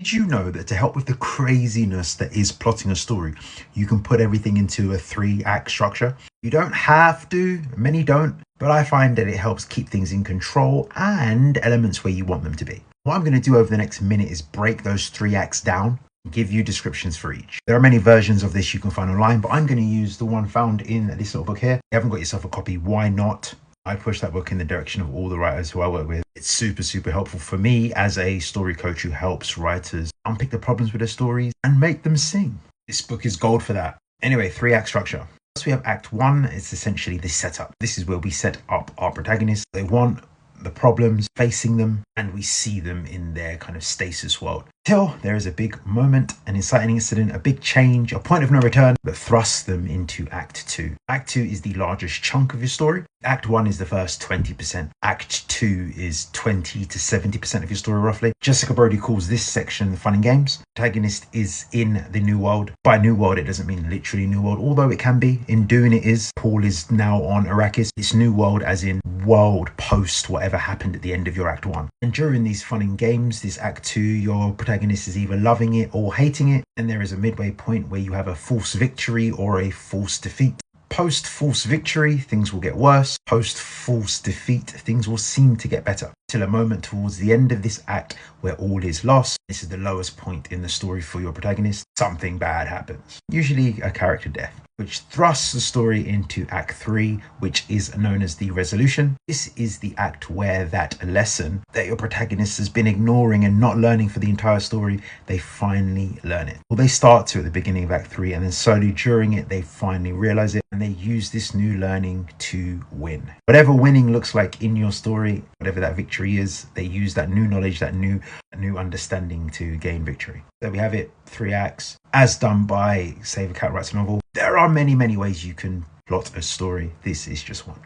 Did you know that to help with the craziness that is plotting a story, you can put everything into a 3-act structure? You don't have to, many don't, but I find that it helps keep things in control and elements where you want them to be. What I'm going to do over the next minute is break those 3 acts down and give you descriptions for each. There are many versions of this you can find online, but I'm going to use the one found in this little book here. If you haven't got yourself a copy, why not? I push that book in the direction of all the writers who I work with. It's super, super helpful for me as a story coach who helps writers unpick the problems with their stories and make them sing. This book is gold for that. Anyway, 3-act structure. First we have Act 1. It's essentially the setup. This is where we set up our protagonists. They want the problems, facing them, and we see them in their kind of stasis world. Till there is a big moment, an inciting incident, a big change, a point of no return that thrusts them into Act 2. Act 2 is the largest chunk of your story. Act 1 is the first 20%. Act 2 is 20 to 70% of your story, roughly. Jessica Brody calls this section Fun and Games. The protagonist is in the new world. By new world, it doesn't mean literally new world, although it can be. In Dune, it is. Paul is now on Arrakis. It's new world as in world post whatever happened at the end of your Act 1. And during these Fun and Games, this Act 2, your protagonist is either loving it or hating it, and there is a midway point where you have a false victory or a false defeat. Post false victory, things will get worse. Post false defeat, things will seem to get better. Till a moment towards the end of this act where all is lost. This is the lowest point in the story for your protagonist. Something bad happens, usually a character death, which thrusts the story into Act 3, which is known as the resolution. This is the act where that lesson that your protagonist has been ignoring and not learning for the entire story, they finally learn it. Well, they start to at the beginning of Act 3, and then slowly during it, they finally realize it, and they use this new learning to win. Whatever winning looks like in your story, whatever that victory is, they use that new knowledge, that new understanding to gain victory. There we have it, 3 acts, as done by Save a Cat Writes a Novel. There are many, many ways you can plot a story. This is just one.